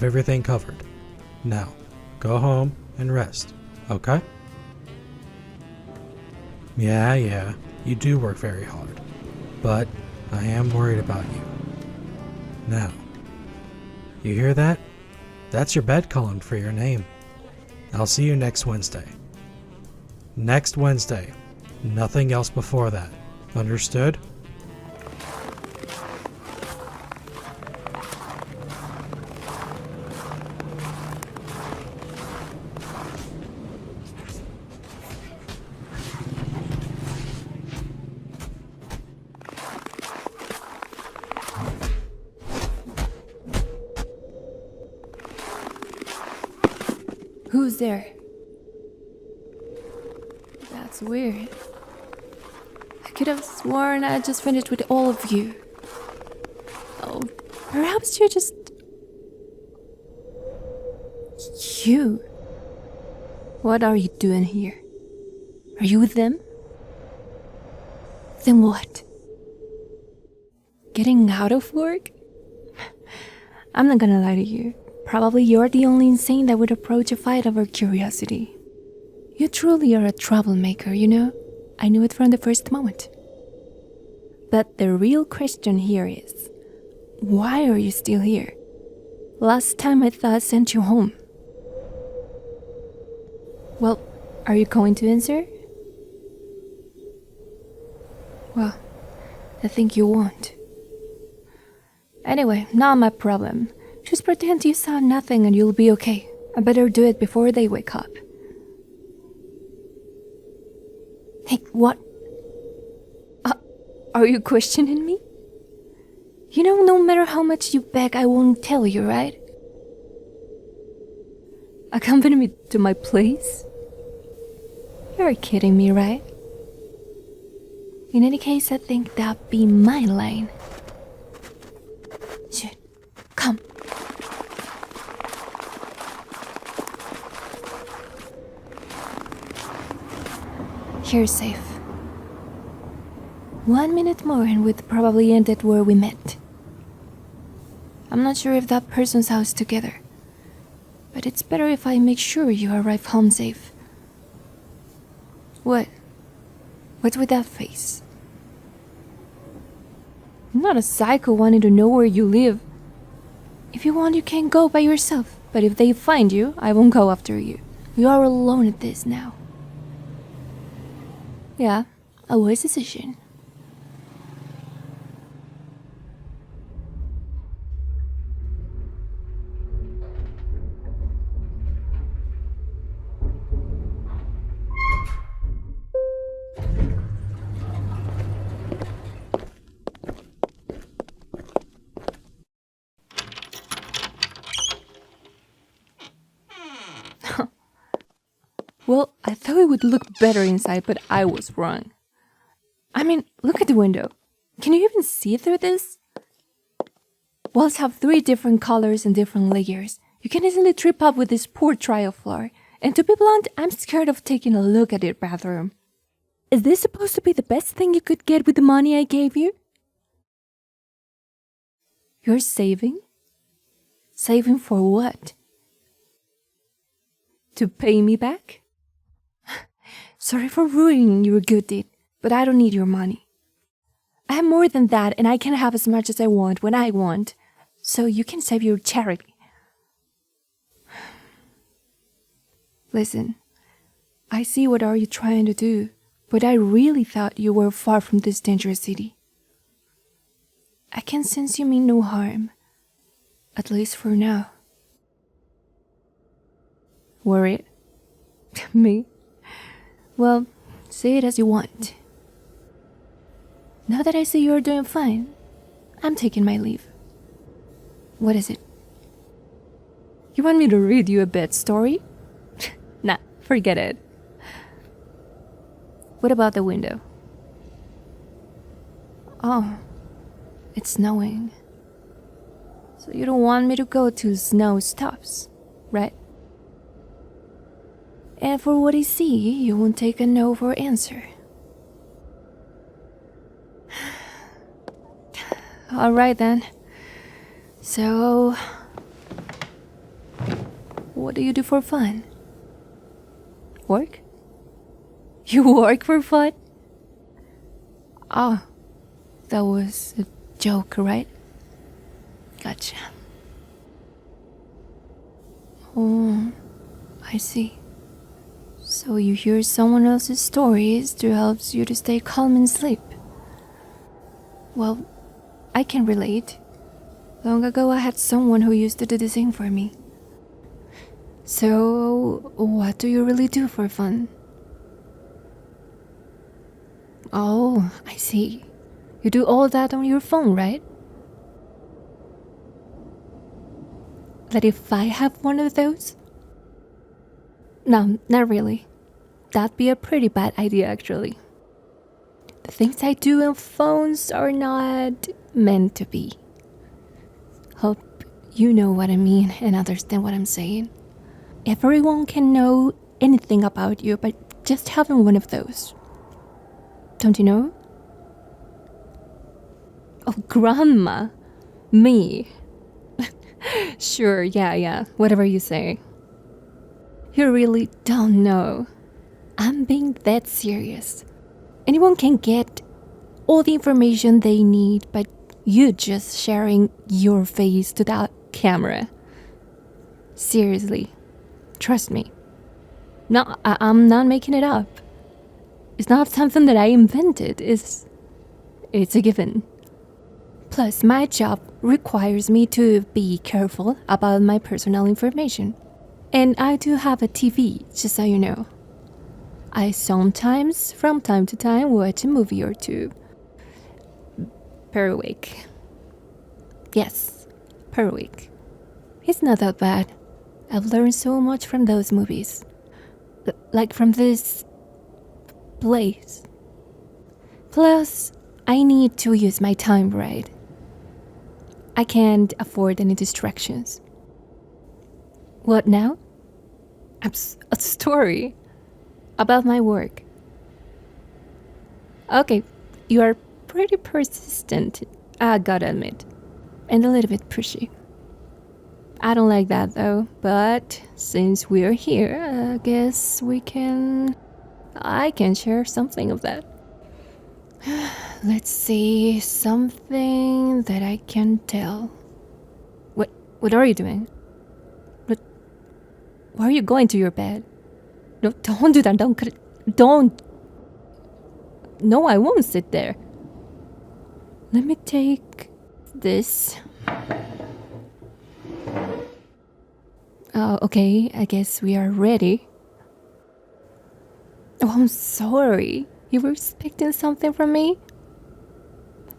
have everything covered. Now, go home and rest, okay? Yeah, you do work very hard, but I am worried about you. Now, you hear that? That's your bed calling for your name. I'll see you next Wednesday. Next Wednesday. Nothing else before that. Understood? Who's there? That's weird. I could have sworn I just finished with all of you. Oh, perhaps you're just... You. What are you doing here? Are you with them? Then what? Getting out of work? I'm not gonna lie to you. Probably you're the only insane that would approach a fight over curiosity. You truly are a troublemaker, you know? I knew it from the first moment. But the real question here is, why are you still here? Last time I thought I sent you home. Well, are you going to answer? Well, I think you won't. Anyway, not my problem. Just pretend you saw nothing and you'll be okay. I better do it before they wake up. Hey, what? Are you questioning me? You know, no matter how much you beg, I won't tell you, right? Accompany me to my place? You're kidding me, right? In any case, I think that'd be my line. Shit, come. You're safe. 1 minute more and we'd probably end it where we met. I'm not sure if that person's house together, but it's better if I make sure you arrive home safe. What? What's with that face? I'm not a psycho wanting to know where you live. If you want, you can go by yourself, but if they find you, I won't go after you. You are alone at this now. Yeah, a wise decision. Well, I thought it would look better inside, but I was wrong. I mean, look at the window. Can you even see through this? Walls have 3 different colors and different layers. You can easily trip up with this poor tile floor. And to be blunt, I'm scared of taking a look at your bathroom. Is this supposed to be the best thing you could get with the money I gave you? You're saving? Saving for what? To pay me back? Sorry for ruining your good deed, but I don't need your money. I have more than that, and I can have as much as I want when I want, so you can save your charity. Listen, I see what are you trying to do, but I really thought you were far from this dangerous city. I can sense you mean no harm, at least for now. Worried? Me? Well, say it as you want. Now that I see you're doing fine, I'm taking my leave. What is it? You want me to read you a bad story? Nah, forget it. What about the window? Oh, it's snowing. So you don't want me to go till snow stops, right? And for what I see, you won't take a no for answer. Alright then. So... what do you do for fun? Work? You work for fun? Oh, that was a joke, right? Gotcha. Oh, I see. So you hear someone else's stories to help you to stay calm and sleep. Well, I can relate. Long ago I had someone who used to do the same for me. So, what do you really do for fun? Oh, I see. You do all that on your phone, right? That if I have one of those? No, not really. That'd be a pretty bad idea, actually. The things I do on phones are not meant to be. Hope you know what I mean and understand what I'm saying. Everyone can know anything about you by just having one of those. Don't you know? Oh, grandma. Me. Sure, yeah, whatever you say. You really don't know. I'm being that serious. Anyone can get all the information they need by you just sharing your face to that camera. Seriously. Trust me. No, I'm not making it up. It's not something that I invented. It's a given. Plus, my job requires me to be careful about my personal information. And I do have a TV, just so you know. I sometimes, from time to time, watch a movie or two. Per week. Yes, per week. It's not that bad. I've learned so much from those movies. Like from this place. Plus, I need to use my time right. I can't afford any distractions. What now? A story about my work. Okay, you are pretty persistent, I gotta admit, and a little bit pushy. I don't like that though, but since we're here, I guess I can share something of that. Let's see, something that I can tell. What are you doing? Why are you going to your bed? No, don't do that, don't. No, I won't sit there. Let me take this. Oh, okay, I guess we are ready. Oh, I'm sorry. You were expecting something from me?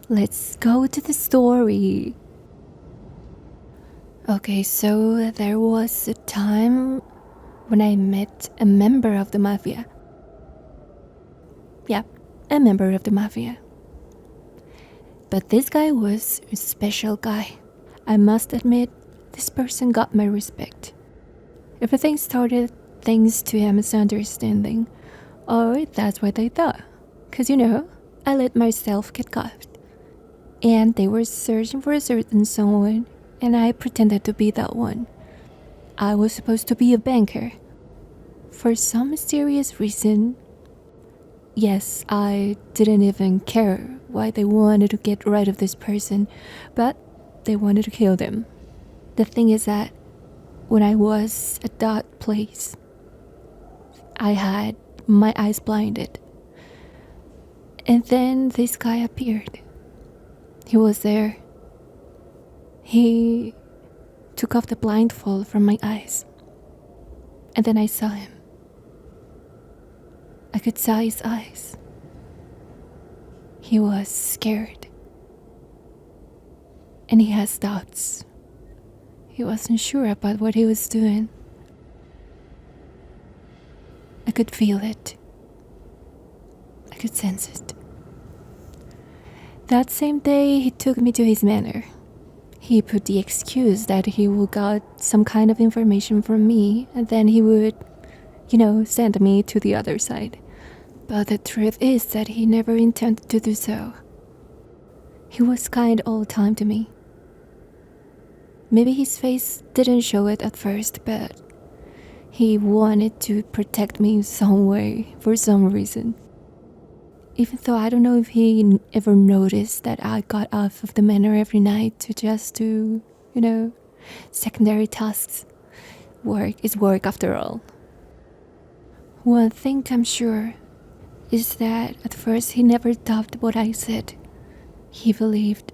Let's go to the story. Okay, so there was a time when I met a member of the mafia. Yeah, a member of the mafia. But this guy was a special guy. I must admit, this person got my respect. Everything started thanks to a misunderstanding. Or that's what I thought. 'Cause you know, I let myself get caught. And they were searching for a certain someone, and I pretended to be that one. I was supposed to be a banker. For some mysterious reason, yes, I didn't even care why they wanted to get rid of this person, but they wanted to kill them. The thing is that when I was at that place, I had my eyes blinded. And then this guy appeared. He was there. He took off the blindfold from my eyes. And then I saw him. I could see his eyes. He was scared. And he has doubts. He wasn't sure about what he was doing. I could feel it. I could sense it. That same day, he took me to his manor. He put the excuse that he would get some kind of information from me, and then he would, send me to the other side. But the truth is that he never intended to do so. He was kind all the time to me. Maybe his face didn't show it at first, but He wanted to protect me in some way, for some reason. Even though I don't know if he ever noticed that I got off of the manor every night to just do, secondary tasks. Work is work after all. One thing I'm sure is that at first he never doubted what I said. He believed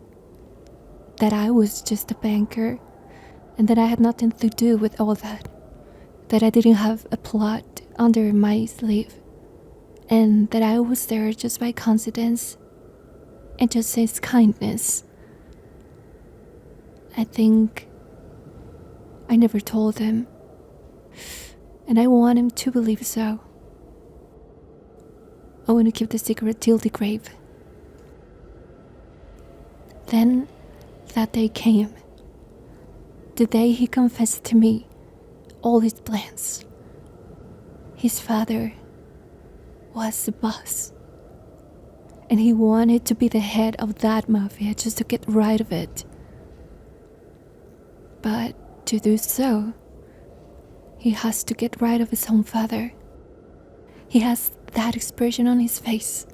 that I was just a banker and that I had nothing to do with all that. That I didn't have a plot under my sleeve. And that I was there just by coincidence and just his kindness. I think I never told him. And I want him to believe so. I want to keep the secret till the grave. Then that day came. The day he confessed to me all his plans. His father was the boss. And he wanted to be the head of that mafia just to get rid of it. But to do so, he has to get rid of his own father. He has that expression on his face.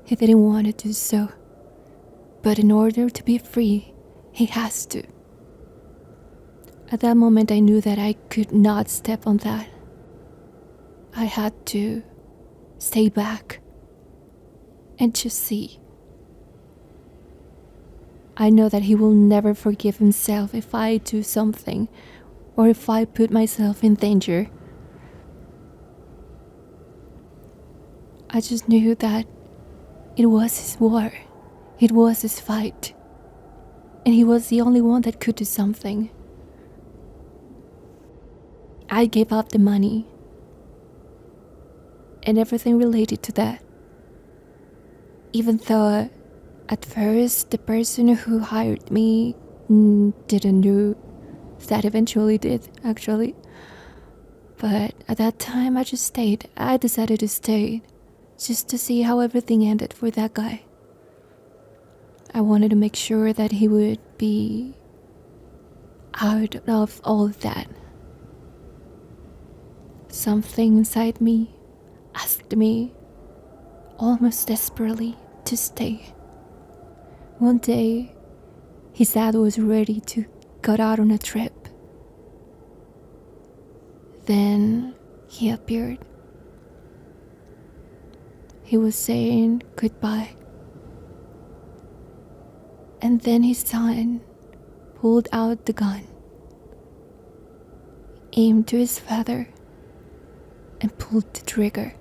He didn't want to do so. But in order to be free, he has to. At that moment, I knew that I could not step on that. I had to stay back and just see. I know that he will never forgive himself if I do something or if I put myself in danger. I just knew that it was his war. It was his fight. And he was the only one that could do something. I gave up the money and everything related to that. Even though at first the person who hired me didn't know. That eventually did, actually. But at that time I just stayed. I decided to stay just to see how everything ended for that guy. I wanted to make sure that he would be out of all of that. Something inside me asked me almost desperately to stay. One day, his dad was ready to go out on a trip. Then he appeared. He was saying goodbye. And then his son pulled out the gun, aimed to his father, and pulled the trigger.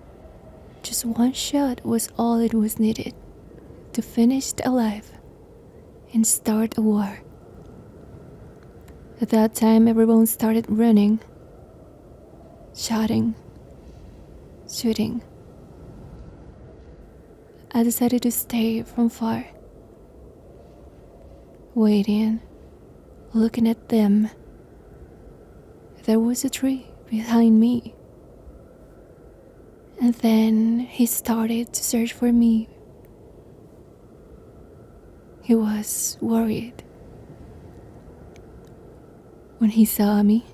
Just one shot was all it was needed to finish alive and start a war. At that time, everyone started running, shouting, shooting. I decided to stay from far, waiting, looking at them. There was a tree behind me. And then he started to search for me. He was worried. When he saw me,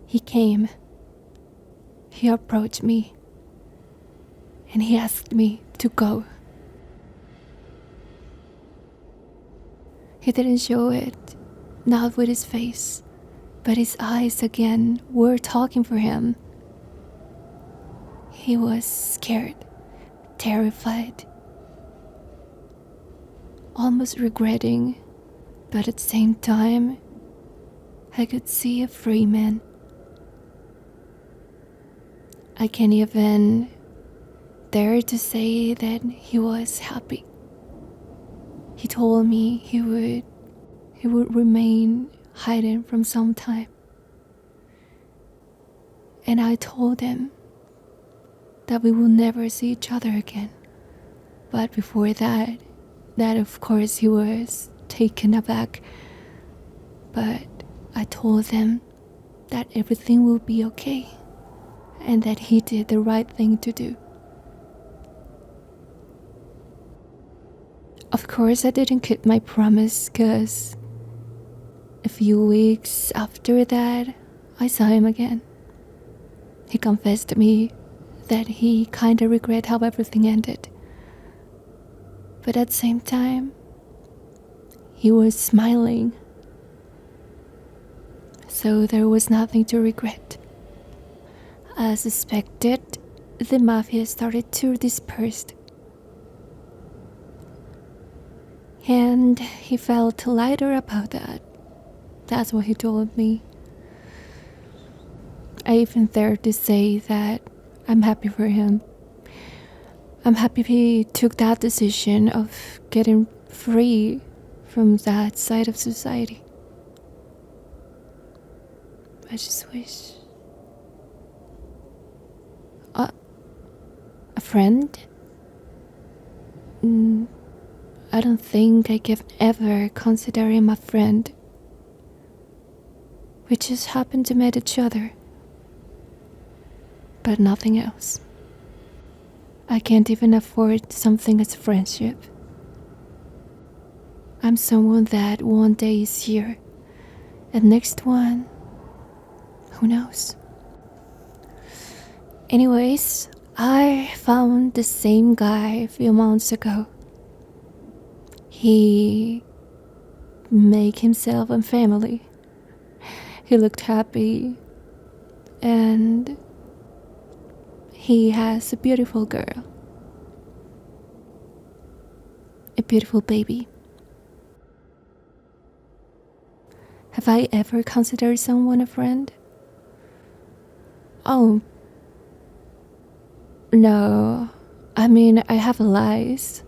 he came. He approached me. And he asked me to go. He didn't show it, not with his face, but his eyes again were talking for him. He was scared, terrified, almost regretting, but at the same time, I could see a free man. I can't even dare to say that he was happy. He told me he would remain hiding from some time. And I told him that we will never see each other again. But before that of course he was taken aback. But I told him that everything will be okay and that he did the right thing to do. Of course I didn't keep my promise, because a few weeks after that I saw him again. He confessed to me that he kinda regret how everything ended. But at the same time, he was smiling. So there was nothing to regret. As suspected, the mafia started to disperse. And he felt lighter about that. That's what he told me. I even dared to say that I'm happy for him. I'm happy he took that decision of getting free from that side of society. I just wish. A friend? I don't think I can ever consider him a friend. We just happened to meet each other. But nothing else. I can't even afford something as friendship. I'm someone that one day is here, and next one, who knows? Anyways, I found the same guy a few months ago. He made himself a family. He looked happy, and he has a beautiful girl. A beautiful baby. Have I ever considered someone a friend? Oh, no. I mean, I have lies.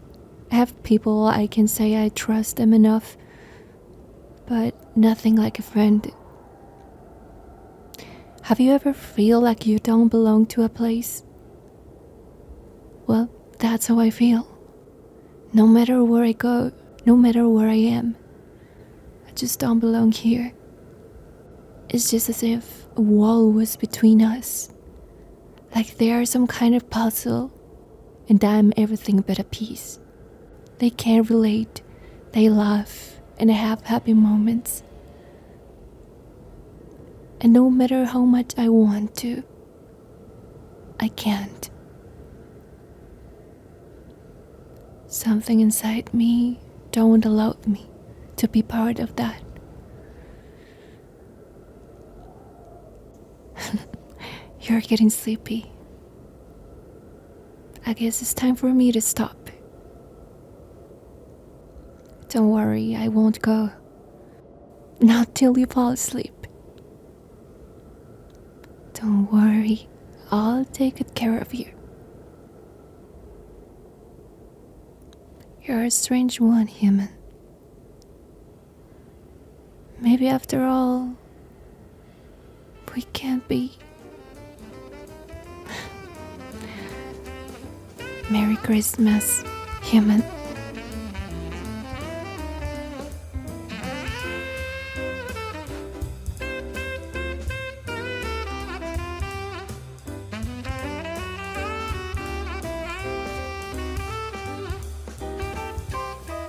I have people I can say I trust them enough, but nothing like a friend. Have you ever feel like you don't belong to a place? Well, that's how I feel. No matter where I go, no matter where I am, I just don't belong here. It's just as if a wall was between us. Like they are some kind of puzzle, and I'm everything but a piece. They can't relate, they laugh, and have happy moments. And no matter how much I want to, I can't. Something inside me don't allow me to be part of that. You're getting sleepy. I guess it's time for me to stop. Don't worry, I won't go. Not till you fall asleep. Don't worry, I'll take good care of you. You're a strange one, human. Maybe after all, we can't be. Merry Christmas, human.